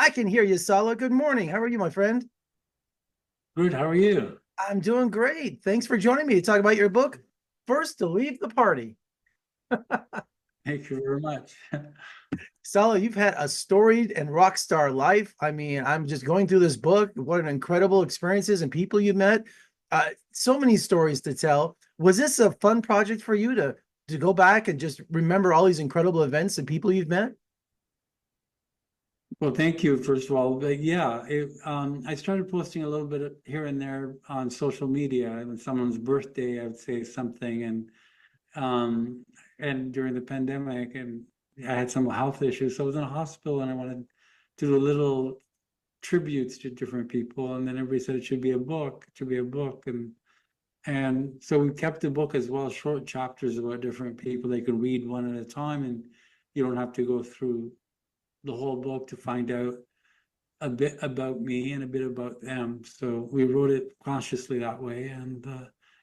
I can hear you, Salah. Good morning. How are you, my friend? Good, how are you? I'm doing great. Thanks for joining me to talk about your book, First to Leave the Party. Thank you very much. Salah, you've had a storied and rock star life. I mean, I'm just going through this book. What an incredible experiences and people you've met. So many stories to tell. Was this a fun project for you to go back and just remember all these incredible events and people you've met? Well, thank you, first of all. But yeah, I started posting a little bit here and there on social media. When someone's birthday, I would say something, um, and during the pandemic, and I had some health issues, so I was in a hospital, and I wanted to do little tributes to different people, and then everybody said it should be a book. It should be a book, and so we kept the book as well, short chapters about different people. They could read one at a time, and you don't have to go through the whole book to find out a bit about me and a bit about them. So we wrote it consciously that way, and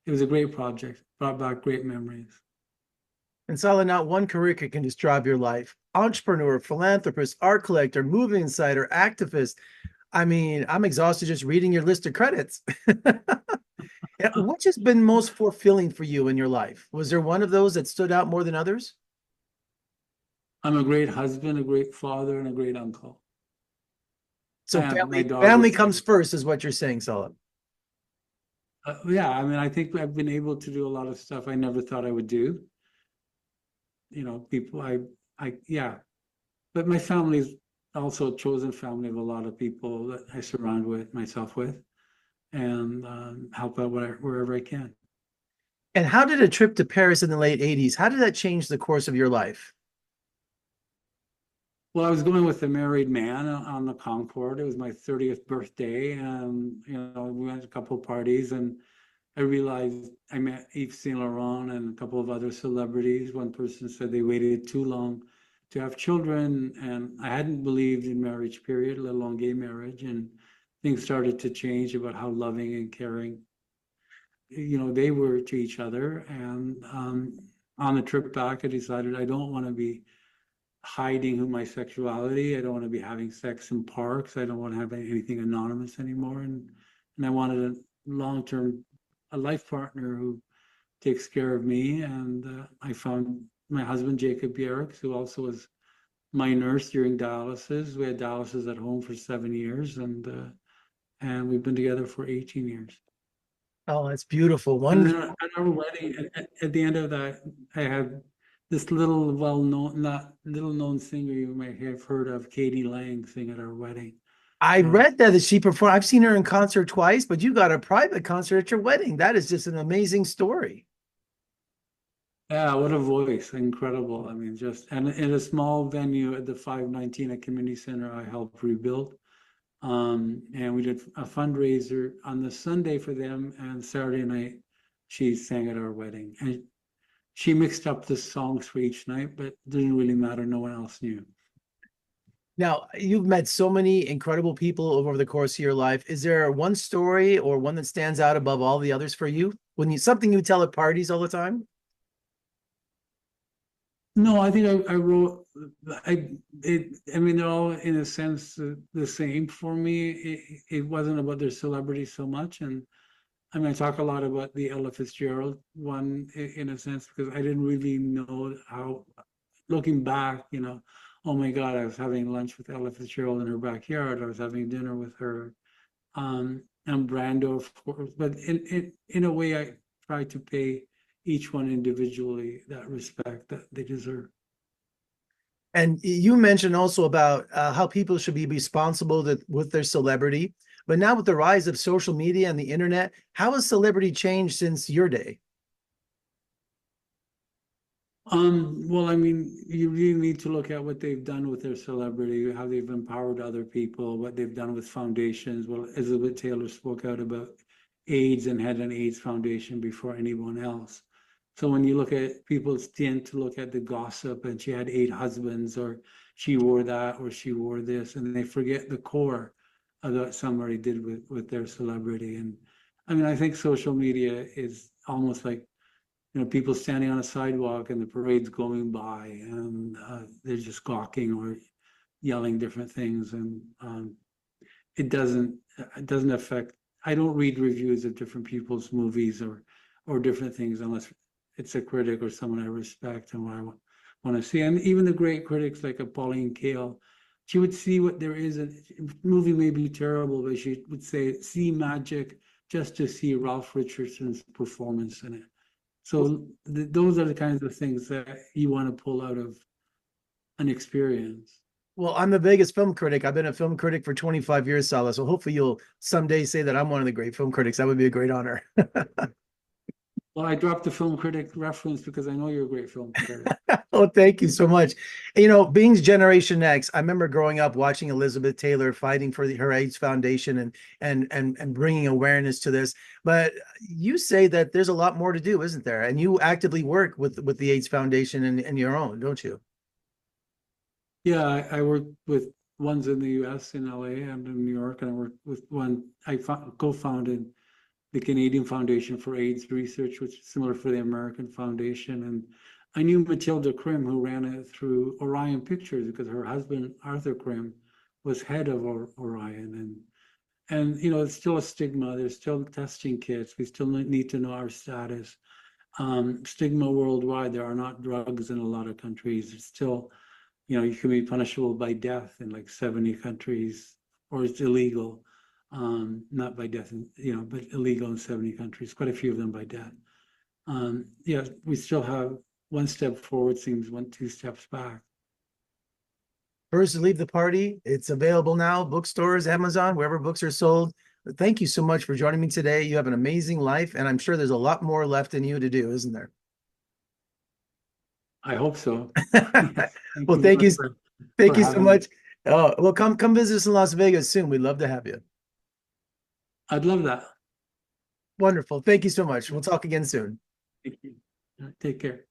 it was a great project. Brought back great memories. And Salah, not one career can describe your life. Entrepreneur, philanthropist, art collector, movie insider, activist. I mean, I'm exhausted just reading your list of credits. Yeah, which has been most fulfilling for you in your life? Was there one of those that stood out more than others? I'm a great husband, a great father, and a great uncle. So And my family daughters. comes first, is what you're saying, Salah. Yeah, I mean, I think I've been able to do a lot of stuff I never thought I would do. People, yeah. But my family's also a chosen family of a lot of people that I surround myself with, and help out wherever I can. And how did a trip to Paris in the late 80s, how did that change the course of your life? Well, I was going with a married man on the Concorde. It was my 30th birthday, and we went to a couple of parties, and I realized I met Yves Saint Laurent and a couple of other celebrities. One person said they waited too long to have children, and I hadn't believed in marriage, period, let alone gay marriage. And things started to change about how loving and caring, they were to each other. And on the trip back, I decided I don't want to be hiding my sexuality. I don't want to be having sex in parks. I don't want to have anything anonymous anymore. And I wanted a long-term, a life partner who takes care of me. And I found my husband, Jacob Bjerrex, who also was my nurse during dialysis. We had dialysis at home for 7 years, and we've been together for 18 years. Oh, that's beautiful. And Wonderful. then at our wedding, at the end of that, I had this little well-known, not little-known singer you might have heard of, Katie Lang, sing at our wedding. I So read that she performed. I've seen her in concert twice, but you got a private concert at your wedding. That is just an amazing story. yeah, what a voice, incredible. I mean, just and in a small venue at the 519 at Community Center, I helped rebuild. And we did a fundraiser on the Sunday for them, and Saturday night she sang at our wedding. And she mixed up the songs for each night, but it didn't really matter. No one else knew. Now, you've met so many incredible people over the course of your life. Is there one story or one that stands out above all the others for you? When you something you tell at parties all the time? No, I think I wrote I mean they're all in a sense the same for me. It wasn't about their celebrity so much, and I mean I talk a lot about the Ella Fitzgerald one in a sense because I didn't really know how, looking back, oh my God, I was having lunch with Ella Fitzgerald in her backyard. I was having dinner with her, and Brando, of course. But in a way, I try to pay each one individually that respect that they deserve. And you mentioned also about how people should be responsible with their celebrity. But now with the rise of social media and the internet, how has celebrity changed since your day? Well, I mean, you really need to look at what they've done with their celebrity, how they've empowered other people, what they've done with foundations. Well, Elizabeth Taylor spoke out about AIDS and had an AIDS foundation before anyone else. So when you look at people tend to look at the gossip and she had 8 husbands or she wore that or she wore this, and they forget the core of what somebody did with their celebrity. And I mean, I think social media is almost like people standing on a sidewalk and the parade's going by and they're just gawking or yelling different things, and it doesn't affect. I don't read reviews of different people's movies or different things unless it's a critic or someone I respect and what I want to see. And even the great critics like a Pauline Kael, she would see what there is. A movie may be terrible, but she would say, see magic just to see Ralph Richardson's performance in it. So those are the kinds of things that you want to pull out of an experience. Well, I'm the biggest film critic. I've been a film critic for 25 years, Salah. So hopefully you'll someday say that I'm one of the great film critics. That would be a great honor. Well, I dropped the film critic reference because I know you're a great film critic. Oh, thank you so much. You know, being Generation X, I remember growing up watching Elizabeth Taylor fighting for her AIDS Foundation and bringing awareness to this. But you say that there's a lot more to do, isn't there? And you actively work with the AIDS Foundation and your own, don't you? Yeah, I work with ones in the US, in LA, and in New York, and I work with one. I co-founded the Canadian Foundation for AIDS Research, which is similar for the American Foundation. And I knew Matilda Krim, who ran it through Orion Pictures, because her husband, Arthur Krim, was head of Orion. And it's still a stigma. There's still testing kits. We still need to know our status. Stigma worldwide. There are not drugs in a lot of countries. It's still, you can be punishable by death in like 70 countries, or it's illegal. Not by death, but illegal in 70 countries, quite a few of them by death. Yeah, we still have one step forward, seems two steps back. First to leave the party. It's available now, bookstores, Amazon, wherever books are sold. But thank you so much for joining me today. You have an amazing life, and I'm sure there's a lot more left in you to do, isn't there? I hope so. Well, Thank you thank for you so having me. much. Oh, well, come visit us in Las Vegas soon. We'd love to have you. I'd love that. Wonderful. Thank you so much. We'll talk again soon. Thank you. Take care.